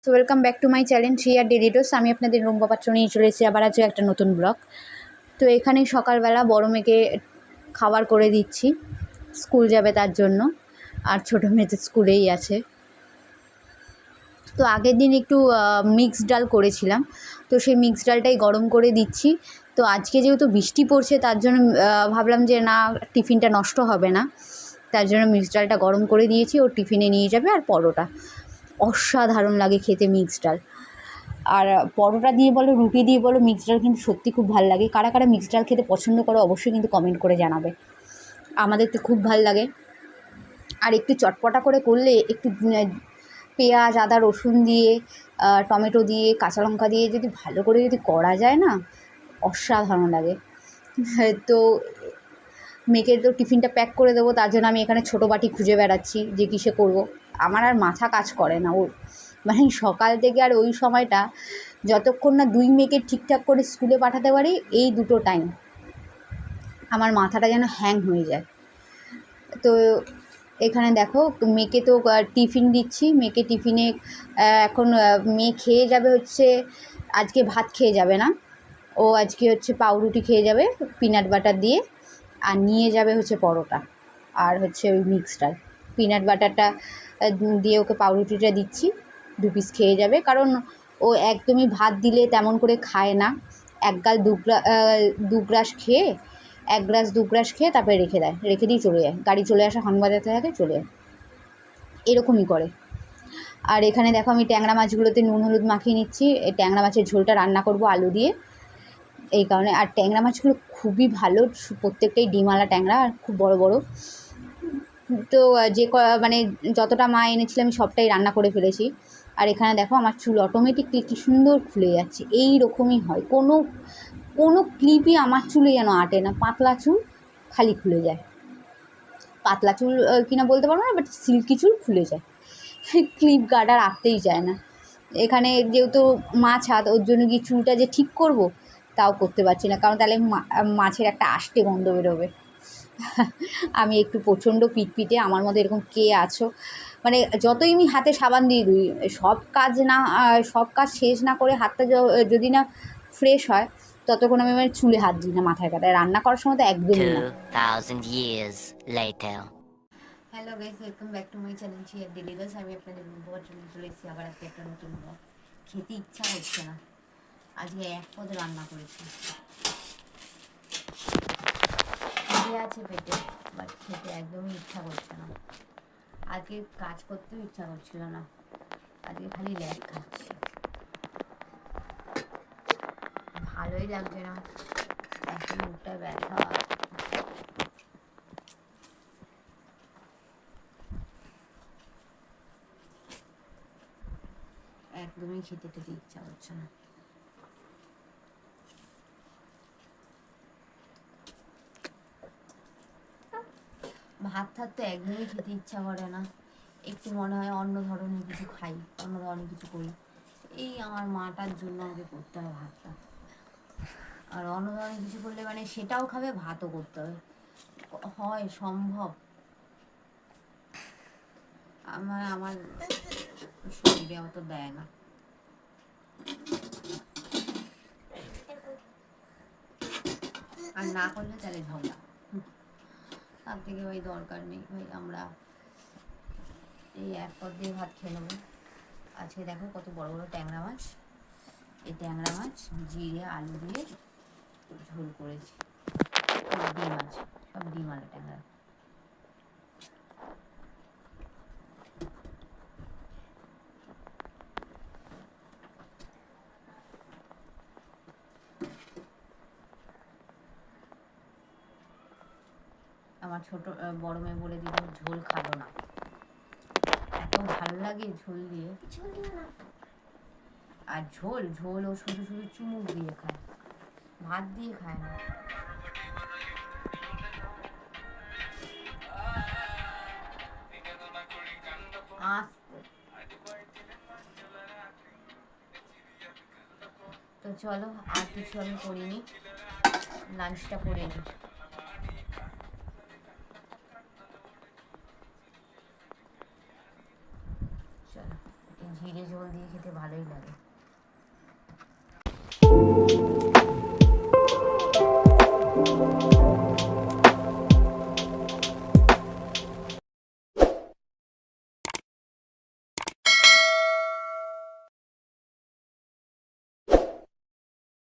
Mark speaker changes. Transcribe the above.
Speaker 1: So welcome back to my channel Shriya daily dose. আমি আপনাদের রুম্পা পাত্র নিয়ে চলে এসেছি আবার আজকে একটা নতুন ব্লগ। তো এখানে সকালবেলা বড় মেয়েকে খাবার করে দিচ্ছি, স্কুল যাবে তার জন্য, আর ছোটো মেয়ে তো স্কুলেই আছে। তো আগের দিন একটু মিক্সড ডাল করেছিলাম, তো সেই মিক্সড ডালটাই গরম করে দিচ্ছি। তো আজকে যেহেতু বৃষ্টি পড়ছে তার জন্য ভাবলাম যে না, টিফিনটা নষ্ট হবে না, তার জন্য মিক্সড ডালটা গরম করে দিয়েছি। ওর টিফিনে নিয়ে যাবে। আর পরোটা অসাধারণ লাগে খেতে মিক্সড ডাল। আর পরোটা দিয়ে বলো, রুটি দিয়ে বলো, মিক্সড ডাল কিন্তু সত্যি খুব ভালো লাগে। কারা কারা মিক্সড ডাল খেতে পছন্দ করো অবশ্যই কিন্তু কমেন্ট করে জানাবে। আমাদের তো খুব ভালো লাগে। আর একটু চটপটা করে করলে একটু পেঁয়াজ, আদা, রসুন দিয়ে, টমেটো দিয়ে, কাঁচা লঙ্কা দিয়ে যদি ভালো করে যদি করা যায় না, অসাধারণ লাগে। তো মেয়েকে তো টিফিনটা প্যাক করে দেবো, তার জন্য আমি এখানে ছোটো বাটি খুঁজে বেড়াচ্ছি যে কিসে করব। আমার আর মাথা কাজ করে না ওর, মানে সকাল থেকে আর ওই সময়টা যতক্ষণ না দুই মেয়েকে ঠিকঠাক করে স্কুলে পাঠাতে পারি, এই দুটো টাইম আমার মাথাটা যেন হ্যাং হয়ে যায়। তো এখানে দেখো মেয়েকে তো টিফিন দিচ্ছি। মেয়েকে টিফিনে এখন মেয়ে খেয়ে যাবে হচ্ছে, আজকে ভাত খেয়ে যাবে না, ও আজকে হচ্ছে পাউরুটি খেয়ে যাবে পিনাট বাটার দিয়ে, আর নিয়ে যাবে হচ্ছে পরোটা আর হচ্ছে ওই মিক্সড ডাল। পিনাট বাটারটা দিয়ে ওকে পাউরুটিটা দিচ্ছি, 2 পিস খেয়ে যাবে। কারণ ও একদমই ভাত দিলে তেমন করে খায় না, এক গাল দু গ্রাস খেয়ে, 1 গ্লাস 2 গ্রাস খেয়ে তারপরে রেখে দিয়ে চলে যায়, গাড়ি চলে আসা হর্ন বাজাতে থাকে, চলে যায়, এরকমই করে। আর এখানে দেখো আমি ট্যাংরা মাছগুলোতে নুন হলুদ মাখিয়ে নিচ্ছি। এই ট্যাংরা মাছের ঝোলটা রান্না করব আলু দিয়ে, এই কারণে। আর ট্যাংরা মাছগুলো খুবই ভালো, প্রত্যেকটাই ডিমওয়ালা ট্যাংরা আর খুব বড় বড়। তো মানে যতটা মা এনেছিল আমি সবটাই রান্না করে ফেলেছি। আর এখানে দেখো আমার চুল অটোমেটিকলি কী সুন্দর খুলে যাচ্ছে। এই রকমই হয়, কোনো ক্লিপই আমার চুলে যেন আটে না, পাতলা চুল খালি খুলে যায়। পাতলা চুল কিনা বলতে পারবো না, বাট সিল্কি চুল খুলে যায়, ক্লিপ গার্ড আর আটতেই চায় না। এখানে যেহেতু মাছ হাত, ওর জন্য কি চুলটা যে ঠিক করব তাও করতে পারছি না, কারণ তাহলে মাছের একটা আষ্টে গন্ধ বেরোবে। আমি একটু প্রচণ্ড পিটপিটে, আমার মধ্যে এরকম কে আছো, মানে যতই আমি হাতে সাবান দিয়ে দিই, সব কাজ শেষ না করে হাতটা যদি না ফ্রেশ হয় ততক্ষণ আমি মানে চুলে হাত দিই না, মাথায় কাটায়, রান্না করার সময় তো একদমই না।
Speaker 2: 2000 years later.
Speaker 1: Hello guys, welcome back to my channel Shriya daily dose. আমি আপনাদের বউর জন্য চলে এসেছি আবার একটা নতুন ব্লগ। খেতে ইচ্ছা হচ্ছে না, আজকে এক পদ রান্না করেছি, খিদে আছে পেটে, বাট খেতে একদমই ইচ্ছা করছে না। আজকে কাজ করতেও ইচ্ছা করছিল না, আজকে খালি ল্যাদ খাচ্ছি, ভালোই লাগছে না, একদম মুখটা ব্যথা। একদমই খেতে ইচ্ছা করছে না। ভাত তো একদমই খেতে ইচ্ছা করে না, একটু মনে হয় অন্য ধরনের কিছু খাই, অন্য ধরনের কিছু করি। এই আমার মাটার জন্য আমাকে করতে হবে ভাতটা, আর অন্য ধরনের কিছু করলে মানে সেটাও খাবে, ভাতও করতে হবে, হয় সম্ভব? আমার শরীরে অত দেয় না। আর না করলে তাহলে ঝগড়া, তার থেকে ভাই দরকার নেই ভাই, আমরা এই এক পদ দিয়ে ভাত খেয়ে নেবো। আজকে দেখো কত বড় বড় ট্যাংরা মাছ, এই ট্যাংরা মাছ জিরে আলু দিয়ে ঝোল করেছি, ডিম আছে, সব ডিম আলু ট্যাংরা। আমার বড় মেয়ে বলে দিল ঝোল খাবো না, এত ভালো লাগে ঝোল দিয়ে। আর ঝোল ও শুধু শুধু চুমুক দিয়ে খায়, ভাত দিয়ে খায় না। আস্তে তো চলো, আর কিছু আমি করিনি, লাঞ্চটা করে নিই। চলো, জিরে ঝোল দিয়ে খেতে ভালোই লাগে।